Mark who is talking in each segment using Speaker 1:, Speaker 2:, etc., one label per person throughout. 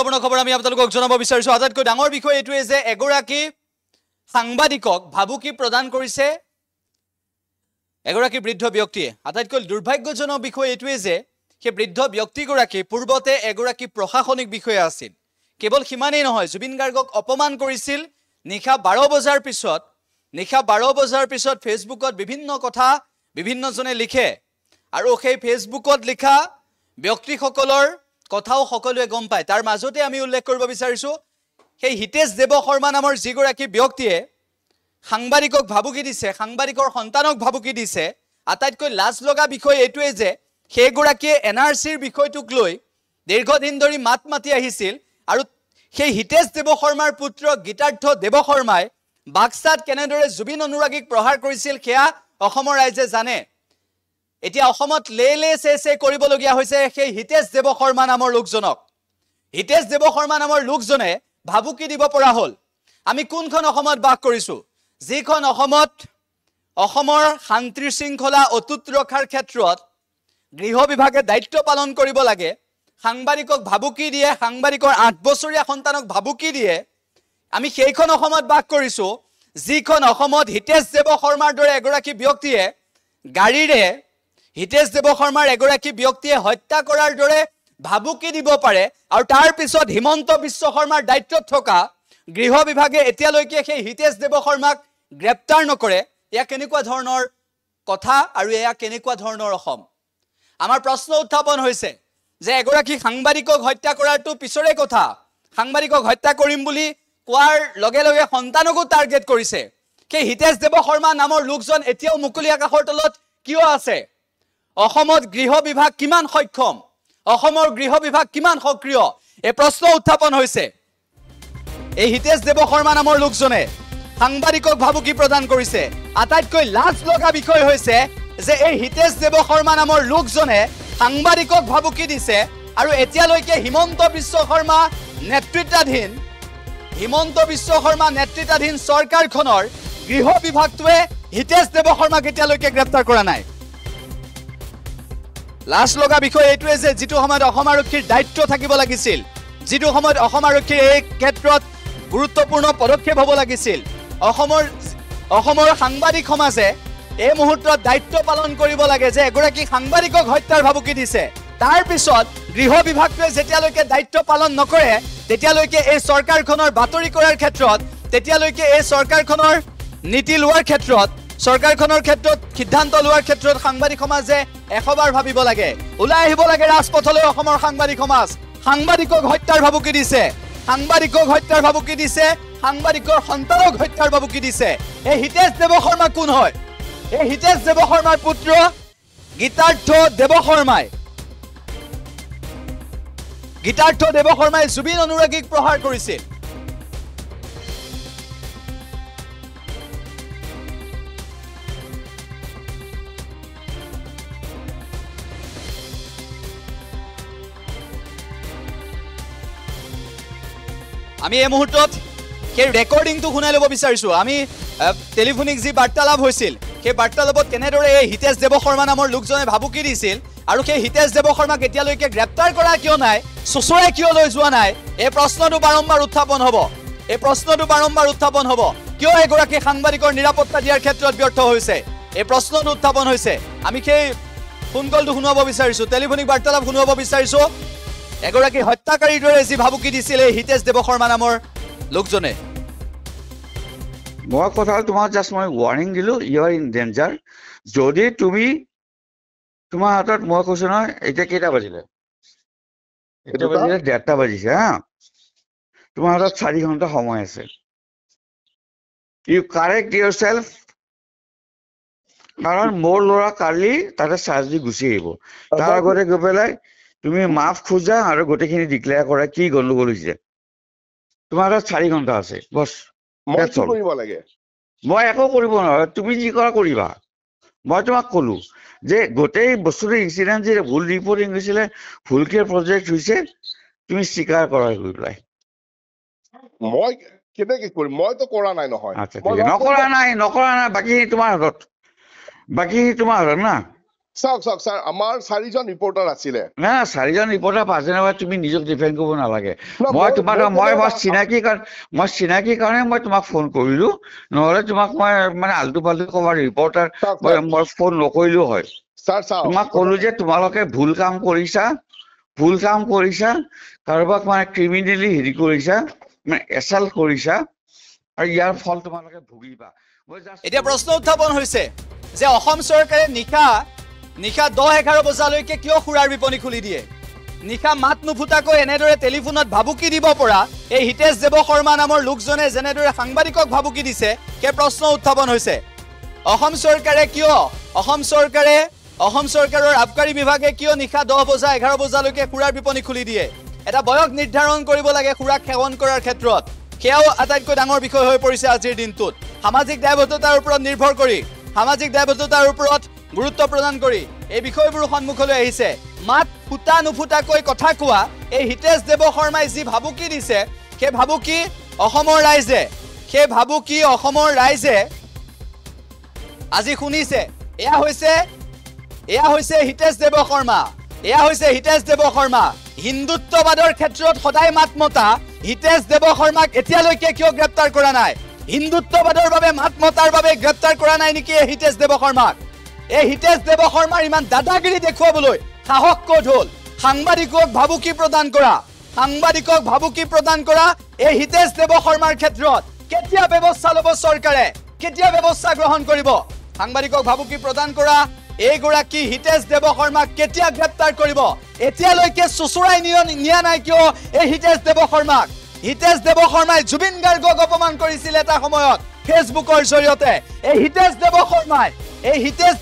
Speaker 1: গুৰুত্বপূৰ্ণ খবৰ আমি আপোনালোকক জনাব বিচাৰিছো আটাইতকৈ ডাঙৰ বিষয় এইটোৱে যে এগৰাকী সাংবাদিকক ভাবুকি প্ৰদান কৰিছে এগৰাকী বৃদ্ধ ব্যক্তিয়ে আটাইতকৈ দুৰ্ভাগ্যজনক বিষয় এইটোৱে যে সেই বৃদ্ধ ব্যক্তিগৰাকী পূৰ্বতে এগৰাকী প্ৰশাসনিক বিষয়া আছিল কেৱল সিমানেই নহয় জুবিন গাৰ্গক অপমান কৰিছিল নিশা 12 বজাৰ পিছত ফেচবুকত বিভিন্ন কথা বিভিন্নজনে লিখে আৰু সেই ফেচবুকত লিখা ব্যক্তিসকলৰ কথাও সকলোৱে গম পায় তাৰ মাজতে আমি উল্লেখ কৰিব বিচাৰিছো সেই হিতেশ দেৱ শৰ্মা নামৰ যিগৰাকী ব্যক্তিয়ে সাংবাদিকক ভাবুকি দিছে সাংবাদিকৰ সন্তানক ভাবুকি দিছে আটাইতকৈ লাজ লগা বিষয় এইটোৱে যে সেইগৰাকীয়ে এনআৰচিৰ বিষয়টোক লৈ দীৰ্ঘদিন ধৰি মাত মাতি আহিছিল আৰু সেই হিতেশ দেৱ শৰ্মাৰ পুত্ৰ গীতাৰ্থ দেৱ শৰ্মাই বাক্সাত কেনেদৰে জুবিন অনুৰাগীক প্ৰহাৰ কৰিছিল সেয়া অসমৰ ৰাইজে জানে এতিয়া অসমত লেলে চেছে কৰিবলগীয়া হৈছে সেই হিতেশ দেৱ শৰ্মা নামৰ লোকজনক হিতেশ দেৱ শৰ্মা নামৰ লোকজনে ভাবুকি দিব পৰা হল আমি কোনখন অসমত বাস কৰিছো যিখন অসমত অসমৰ শান্তি শৃংখলা অটুট ৰখাৰ ক্ষেত্ৰত গৃহ বিভাগে দায়িত্ব পালন কৰিব লাগে সাংবাদিকক ভাবুকি দিয়ে সাংবাদিকৰ 8 বছৰীয়া সন্তানক ভাবুকি দিয়ে আমি সেইখন অসমত বাস কৰিছো যিখন অসমত হিতেশ দেৱ শৰ্মাৰ দৰে এগৰাকী ব্যক্তিয়ে গাড়ীৰে হিতেশ দেৱ শৰ্মাৰ এগৰাকী ব্যক্তিয়ে হত্যা কৰাৰ দৰে ভাবুকি দিব পাৰে আৰু তাৰ পিছত হিমন্ত বিশ্ব শৰ্মাৰ দায়িত্বত থকা গৃহ বিভাগে এতিয়ালৈকে সেই হিতেশ দেৱ শৰ্মাক গ্ৰেপ্তাৰ নকৰে এয়া কেনেকুৱা ধৰণৰ কথা আৰু এয়া কেনেকুৱা ধৰণৰ অসম আমাৰ প্ৰশ্ন উত্থাপন হৈছে যে এগৰাকী সাংবাদিকক হত্যা কৰাৰটো পিছৰে কথা সাংবাদিকক হত্যা কৰিম বুলি কোৱাৰ লগে লগে সন্তানকো টাৰ্গেট কৰিছে সেই হিতেশ দেৱ শৰ্মা নামৰ লোকজন এতিয়াও মুকলি আকাশৰ তলত কিয় আছে অসমত গৃহ বিভাগ কিমান সক্ষম অসমৰ গৃহ বিভাগ কিমান সক্ৰিয় এই প্ৰশ্ন উত্থাপন হৈছে এই হিতেশ দেৱ শৰ্মা নামৰ লোকজনে সাংবাদিকক ভাবুকি প্ৰদান কৰিছে আটাইতকৈ লাজ লগা বিষয় হৈছে যে এই হিতেশ দেৱ শৰ্মা নামৰ লোকজনে সাংবাদিকক ভাবুকি দিছে আৰু এতিয়ালৈকে হিমন্ত বিশ্ব শৰ্মা নেতৃত্বাধীন চৰকাৰখনৰ গৃহ বিভাগটোৱে হিতেশ দেৱ শৰ্মাক এতিয়ালৈকে গ্ৰেপ্তাৰ কৰা নাই লাজ লগা বিষয় এইটোৱে যে যিটো সময়ত অসম আৰক্ষীৰ দায়িত্ব থাকিব লাগিছিল যিটো সময়ত অসম আৰক্ষীৰ এই ক্ষেত্ৰত গুৰুত্বপূৰ্ণ পদক্ষেপ হ'ব লাগিছিল অসমৰ সাংবাদিক সমাজে এই মুহূৰ্তত দায়িত্ব পালন কৰিব লাগে যে এগৰাকী সাংবাদিকক হত্যাৰ ভাবুকি দিছে তাৰ পিছত গৃহ বিভাগটোৱে যেতিয়ালৈকে দায়িত্ব পালন নকৰে তেতিয়ালৈকে এই চৰকাৰখনৰ বাতৰি কৰাৰ ক্ষেত্ৰত তেতিয়ালৈকে এই চৰকাৰখনৰ নীতি লোৱাৰ ক্ষেত্ৰত চৰকাৰখনৰ ক্ষেত্ৰত সিদ্ধান্ত লোৱাৰ ক্ষেত্ৰত সাংবাদিক সমাজে এশবাৰ ভাবিব লাগে ওলাই আহিব লাগে ৰাজপথলৈ অসমৰ সাংবাদিক সমাজ সাংবাদিকক হত্যাৰ ভাবুকি দিছে সাংবাদিকৰ সন্তানক হত্যাৰ ভাবুকি দিছে এই হিতেশ দেৱ শৰ্মা কোন হয় এই হিতেশ দেৱ শৰ্মাৰ পুত্ৰ গীতাৰ্থ দেৱ শৰ্মাই জুবিন অনুৰাগীক প্ৰহাৰ কৰিছিল আমি এই মুহূৰ্তত সেই ৰেকৰ্ডিংটো শুনাই ল'ব বিচাৰিছো আমি টেলিফোনিক যি বাৰ্তালাপ হৈছিল সেই বাৰ্তালাপত কেনেদৰে এই হিতেশ দেৱ শৰ্মা নামৰ লোকজনে ভাবুকি দিছিল আৰু সেই হিতেশ দেৱ শৰ্মাক এতিয়ালৈকে গ্ৰেপ্তাৰ কৰা কিয় নাই চুচৰাই কিয় লৈ যোৱা নাই এই প্ৰশ্নটো বাৰম্বাৰ উত্থাপন হ'ব কিয় এগৰাকী সাংবাদিকৰ নিৰাপত্তা দিয়াৰ ক্ষেত্ৰত ব্যৰ্থ হৈছে এই প্ৰশ্নটো উত্থাপন হৈছে আমি সেই ফোন কলটো শুনাব বিচাৰিছো টেলিফোনিক বাৰ্তালাপ শুনাব বিচাৰিছো এগৰাকী হত্যাকাৰীৰ দৰে যি ভাবুকি দিছিল এই হিতেশ দেৱ শৰ্মা নামৰ লোকজনে
Speaker 2: মই কথা তোমাক জাষ্ট মই ৱাৰ্নিং দিলো ইউ আৰ ইন ডেঞ্জাৰ যদি তুমি তোমাৰ হাতত মই কৈছো নহয় এতিয়া কেইটা বাজিলে 1:30 বাজিছে হা তোমাৰ হাতত 4 ঘণ্টা সময় আছে ইউ কাৰেক্ট ইউৰ চেল্ফ কাৰণ মোৰ ল'ৰা কালি তাতে চাৰ্জ দি গুচি আহিব তাৰ আগতে গৈ পেলাই তুমি মাফ খোজা আৰু গোটেইখিনি ডিক্লেয়াৰ কৰা কি গণ্ডগোল হৈছে তোমাৰ হাতত 4 ঘণ্টা আছে বছ মই একো কৰিব নোৱাৰো তুমি যি কৰা কৰিবা মই তোমাক ক'লো যে গোটেই বস্তুটো ইনচিডেণ্ট যে ভুল ৰিপৰ্টিং হৈছিলে ভুলকে প্ৰজেক্ট হৈছে তুমি স্বীকাৰ কৰা গৈ পেলাই
Speaker 3: মই কেনেকে কৰিম মইতো কৰা নাই নহয়
Speaker 2: নকৰা নাই বাকী তোমাৰ হাতত না
Speaker 3: চাওক ছাৰ আমাৰ 4জন ৰিপৰ্টাৰ আছিলে
Speaker 2: না 4জন ৰিপৰ্টাৰ 5জনৰ তুমি নিজক ডিফেণ্ড কৰিব নালাগে মই
Speaker 3: মই
Speaker 2: চিনাকি কাৰণে মই তোমাক ফোন কৰিলো নহ'লে তোমাক মই মানে আলটু পালটু ক'বা ৰিপৰ্টাৰ মই ফোন নকৰিলো হয়
Speaker 3: ছাৰ চাওক
Speaker 2: তোমাক ক'লো যে তোমালোকে ভুল কাম কৰিছা কাৰোবাক মানে ক্ৰিমিনেলি হেৰি কৰিছা মানে এছাল্ট কৰিছা আৰু ইয়াৰ ফল তোমালোকে ভুগিবা
Speaker 1: এতিয়া প্ৰশ্ন উত্থাপন হৈছে যে অসম চৰকাৰে নিশা 10-11 বজালৈকে কিয় সুৰাৰ বিপণী খুলি দিয়ে নিশা মাত নুফুটাকৈ এনেদৰে টেলিফোনত ভাবুকি দিব পৰা এই হিতেশ দেৱ শৰ্মা নামৰ লোকজনে যেনেদৰে সাংবাদিকক ভাবুকি দিছে সেই প্ৰশ্ন উত্থাপন হৈছে অসম চৰকাৰৰ আবকাৰী বিভাগে কিয় নিশা 10 বজা 11 বজালৈকে সুৰাৰ বিপণী খুলি দিয়ে এটা বয়স নিৰ্ধাৰণ কৰিব লাগে সুৰাক সেৱন কৰাৰ ক্ষেত্ৰত সেয়াও আটাইতকৈ ডাঙৰ বিষয় হৈ পৰিছে আজিৰ দিনটোত সামাজিক দায়বদ্ধতাৰ ওপৰত নিৰ্ভৰ কৰি সামাজিক দায়বদ্ধতাৰ ওপৰত গুৰুত্ব প্ৰদান কৰি এই বিষয়বোৰ সন্মুখলৈ আহিছে মাত ফুটা নুফুটাকৈ কথা কোৱা এই হিতেশ দেৱ শৰ্মাই যি ভাবুকি দিছে সেই ভাবুকি অসমৰ ৰাইজে আজি শুনিছে এয়া হৈছে হিতেশ দেৱ শৰ্মা হিন্দুত্ববাদৰ ক্ষেত্ৰত সদায় মাত মতা হিতেশ দেৱ শৰ্মাক এতিয়ালৈকে কিয় গ্ৰেপ্তাৰ কৰা নাই হিন্দুত্ববাদৰ বাবে মাত মতাৰ বাবে গ্ৰেপ্তাৰ কৰা নাই নেকি এই হিতেশ দেৱ শৰ্মাক এই হিতেশ দেৱ শৰ্মাৰ ইমান দাদাগিৰি দেখুৱাবলৈ সাহস ক'ত হ'ল সাংবাদিকক ভাবুকি প্ৰদান কৰা এই হিতেশ দেৱ শৰ্মাৰ ক্ষেত্ৰত কেতিয়া ব্যৱস্থা ল'ব চৰকাৰে কেতিয়া ব্যৱস্থা গ্ৰহণ কৰিব সাংবাদিকক ভাবুকি প্ৰদান কৰা এইগৰাকী হিতেশ দেৱ শৰ্মাক কেতিয়া গ্ৰেপ্তাৰ কৰিব এতিয়ালৈকে চুচুৰাই নিয়া নাই কিয় এই হিতেশ দেৱ শৰ্মাই জুবিন গাৰ্গক অপমান কৰিছিল এটা সময়ত ফেচবুকৰ জৰিয়তে এই হিতেশ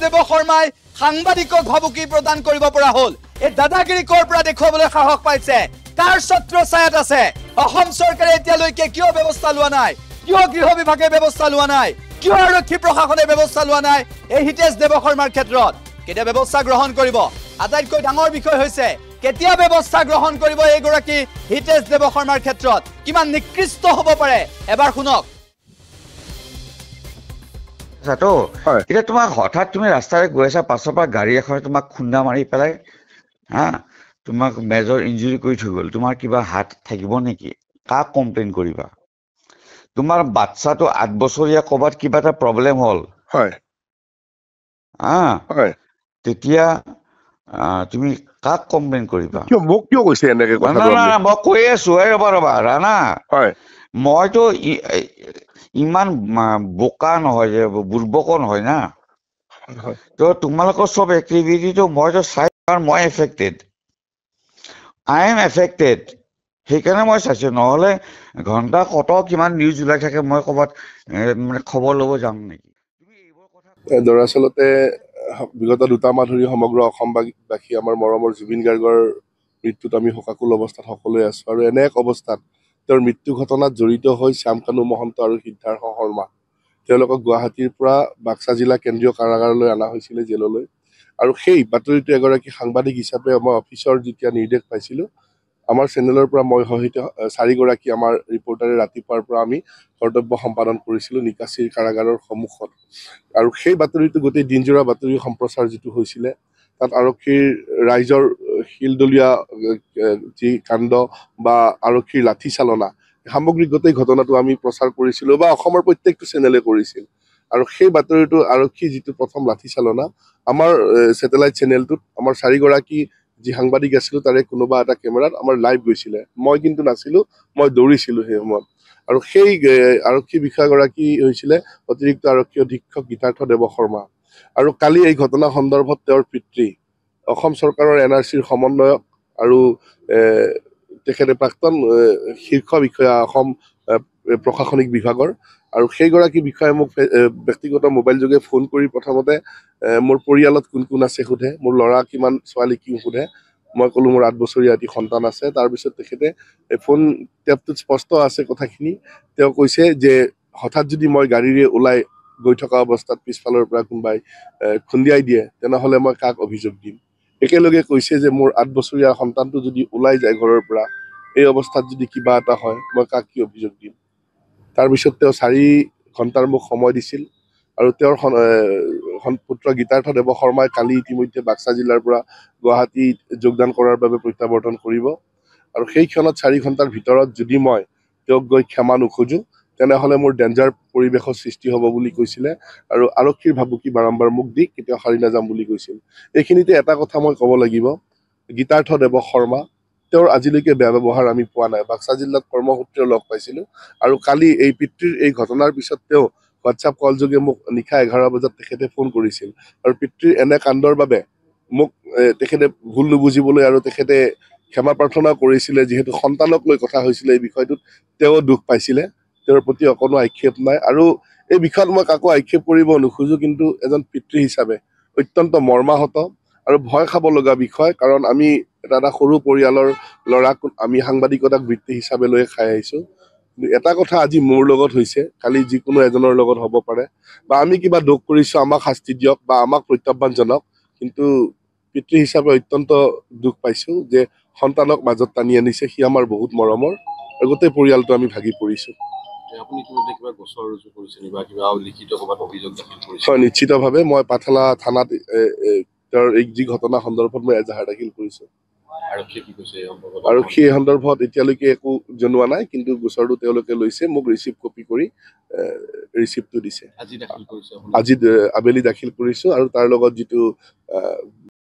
Speaker 1: দেৱ শৰ্মাই সাংবাদিকক ভাবুকি প্ৰদান কৰিব পৰা হ'ল এই দাদাগিৰি কৰ পৰা দেখুৱাবলৈ সাহস পাইছে কাৰ ছত্ৰ ছায়াত আছে অসম চৰকাৰে এতিয়ালৈকে কিয় ব্যৱস্থা লোৱা নাই কিয় গৃহ বিভাগে ব্যৱস্থা লোৱা নাই কিয় আৰক্ষী প্ৰশাসনে ব্যৱস্থা লোৱা নাই এই হিতেশ দেৱ শৰ্মাৰ ক্ষেত্ৰত কেতিয়া ব্যৱস্থা গ্ৰহণ কৰিব আটাইতকৈ ডাঙৰ বিষয় হৈছে কেতিয়া ব্যৱস্থা গ্ৰহণ কৰিব এইগৰাকী হিতেশ দেৱ শৰ্মাৰ ক্ষেত্ৰত কিমান নিকৃষ্ট হ'ব পাৰে এবাৰ শুনক
Speaker 2: এতিয়া তোমাক হঠাৎ তুমি ৰাস্তাৰে গৈ আছা পাছৰ পৰা গাড়ী এখনে তোমাক খুন্দা মাৰি পেলাই তোমাক মেজৰ ইঞ্জুৰি কৰি থৈ গ'ল তোমাৰ কিবা হাত থাকিব নেকি কাক কমপ্লেইন কৰিবা তোমাৰ বাচ্চাটো 8 বছৰীয়া ক'বাত কিবা এটা প্ৰব্লেম হ'ল তেতিয়া তুমি কাক কমপ্লেইন কৰিবা
Speaker 3: মোক কিয় কৈছে এনেকে
Speaker 2: মই কৈ আছো ৰবা ৰাণা মইতো ইমান বোকা নহয় যে বুৰ্বকো নহয় না তো তোমালোকৰ চব এক্টিভিটিটো মইতো চাই মই আই এম এফেক্টেড সেইকাৰণে মই চাইছো নহ'লে ঘণ্টা কিমান নিউজ ওলাই থাকে মই ক'ৰবাত মানে খবৰ ল'ব যাম নেকি
Speaker 3: দৰাচলতে বিগত 2 মাহ ধৰি সমগ্ৰ অসমবাসী আমাৰ মৰমৰ জুবিন গাৰ্গৰ মৃত্যুত আমি শোকাকুল অৱস্থাত সকলোৱে আছো আৰু এনে এক অৱস্থাত তেওঁৰ মৃত্যু ঘটনাত জড়িত হৈ শ্যামকানু মহন্ত আৰু সিদ্ধাৰ্থ শৰ্মা তেওঁলোকক গুৱাহাটীৰ পৰা বাক্সা জিলা কেন্দ্ৰীয় কাৰাগাৰলৈ অনা হৈছিলে জেললৈ আৰু সেই বাতৰিটো এগৰাকী সাংবাদিক হিচাপে মই অফিচৰ যেতিয়া নিৰ্দেশ পাইছিলো আমাৰ চেনেলৰ পৰা মই সহিত 4গৰাকী আমাৰ ৰিপৰ্টাৰে ৰাতিপুৱাৰ পৰা আমি কৰ্তব্য সম্পাদন কৰিছিলো নিকাচিৰ কাৰাগাৰৰ সন্মুখত আৰু সেই বাতৰিটো গোটেই দিনজোৰা বাতৰি সম্প্ৰচাৰ যিটো হৈছিলে তাত আৰক্ষীৰ ৰাইজৰ শিলদলীয়া যি কাণ্ড বা আৰক্ষীৰ লাঠি চালনা সামগ্ৰিক গোটেই ঘটনাটো আমি প্ৰচাৰ কৰিছিলো বা অসমৰ প্ৰত্যেকটো চেনেলে কৰিছিল আৰু সেই বাতৰিটো আৰক্ষী যিটো প্ৰথম লাঠি চালনা আমাৰ ছেটেলাইট চেনেলটোত আমাৰ 4গৰাকী যি সাংবাদিক আছিলো তাৰে কোনোবা এটা কেমেৰাত আমাৰ লাইভ গৈছিলে মই কিন্তু নাছিলো মই দৌৰিছিলো সেই সময়ত আৰু সেই আৰক্ষী বিষয়াগৰাকী হৈছিলে অতিৰিক্ত আৰক্ষী অধীক্ষক গীতাৰ্থ দেৱ শৰ্মা আৰু কালি এই ঘটনা সন্দৰ্ভত তেওঁৰ পিতৃ অসম চৰকাৰৰ NRCৰ সমন্বয়ক আৰু তেখেতে প্ৰাক্তন শীৰ্ষ বিষয়া অসম প্ৰশাসনিক বিভাগৰ আৰু সেইগৰাকী বিষয়াই মোক ব্যক্তিগত মোবাইল যোগে ফোন কৰি প্ৰথমতে মোৰ পৰিয়ালত কোন কোন আছে সোধে মোৰ ল'ৰা কিমান ছোৱালী কি সোধে মই ক'লো মোৰ 8 বছৰীয়া এটি সন্তান আছে তাৰপিছত তেখেতে ফোন টেপটোত স্পষ্ট আছে কথাখিনি তেওঁ কৈছে যে হঠাৎ যদি মই গাড়ীৰে ওলাই গৈ থকা অৱস্থাত পিছফালৰ পৰা কোনোবাই খুন্দিয়াই দিয়ে তেনেহ'লে মই কাক অভিযোগ দিম একেলগে কৈছে যে মোৰ 8 বছৰীয়া সন্তানটো যদি ওলাই যায় ঘৰৰ পৰা এই অৱস্থাত যদি কিবা এটা হয় মই কাক কি অভিযোগ দিম তাৰপিছত তেওঁ 4 ঘণ্টাৰ মোক সময় দিছিল আৰু তেওঁৰ পুত্ৰ গীতাৰ্থ দেৱ শৰ্মাই কালি ইতিমধ্যে বাক্সা জিলাৰ পৰা গুৱাহাটীত যোগদান কৰাৰ বাবে প্ৰত্যাৱৰ্তন কৰিব আৰু সেই ক্ষণত 4 ঘণ্টাৰ ভিতৰত যদি মই তেওঁক গৈ ক্ষমা নোখোজো তেনেহ'লে মোৰ ডেঞ্জাৰ পৰিৱেশৰ সৃষ্টি হ'ব বুলি কৈছিলে আৰু আৰক্ষীৰ ভাবুকি বাৰম্বাৰ মোক দি কেতিয়াও সাৰি নাযাম বুলি কৈছিল। এইখিনিতে এটা কথা মই ক'ব লাগিব, গীতাৰ্থ দেৱ শৰ্মা তেওঁৰ আজিলৈকে বেয়া ব্যৱহাৰ আমি পোৱা নাই। বাক্সা জিলাত কৰ্মসূত্ৰে লগ পাইছিলোঁ আৰু কালি এই পিতৃৰ এই ঘটনাৰ পিছত তেওঁ হোৱাটছআপ কল যোগে মোক নিশা 11 বজাত তেখেতে ফোন কৰিছিল আৰু পিতৃৰ এনে কাণ্ডৰ বাবে মোক তেখেতে ভুল নুবুজিবলৈ আৰু তেখেতে ক্ষমা প্ৰাৰ্থনা কৰিছিলে। যিহেতু সন্তানক লৈ কথা হৈছিলে এই বিষয়টোত তেওঁ দুখ পাইছিলে, তেওঁৰ প্ৰতি অকণো আক্ষেপ নাই আৰু এই বিষয়ত মই কাকো আক্ষেপ কৰিব নোখোজো, কিন্তু এজন পিতৃ হিচাপে অত্যন্ত মৰ্মাহত আৰু ভয় খাব লগা বিষয়, কাৰণ আমি এটা সৰু পৰিয়ালৰ ল'ৰাক আমি সাংবাদিকতাক বৃত্তি হিচাপে লৈ খাই আহিছোঁ। এটা কথা আজি মোৰ লগত হৈছে, কালি যিকোনো এজনৰ লগত হ'ব পাৰে, বা আমি কিবা দোষ কৰিছোঁ আমাক শাস্তি দিয়ক বা আমাক প্ৰত্যাহ্বান জনাওক, কিন্তু পিতৃ হিচাপে অত্যন্ত দুখ পাইছোঁ যে সন্তানক মাজত টানি আনিছে। সি আমাৰ বহুত মৰমৰ আৰু গোটেই পৰিয়ালটো আমি ভাগি পৰিছোঁ। হয়, নিশ্চিতভাৱে মই পাঠশালা থানাত তেওঁৰ এই যি ঘটনা সন্দৰ্ভত মই এজাহাৰ দাখিল কৰিছোঁ। আৰক্ষী এই সন্দৰ্ভত এতিয়ালৈকে একো জনোৱা নাই, কিন্তু গোচৰটো তেওঁলোকে লৈছে, মোক ৰিচিভ কপি কৰি ৰিচিপ্টটো দিছে। আজি আবেলি দাখিল কৰিছোঁ আৰু তাৰ লগত যিটো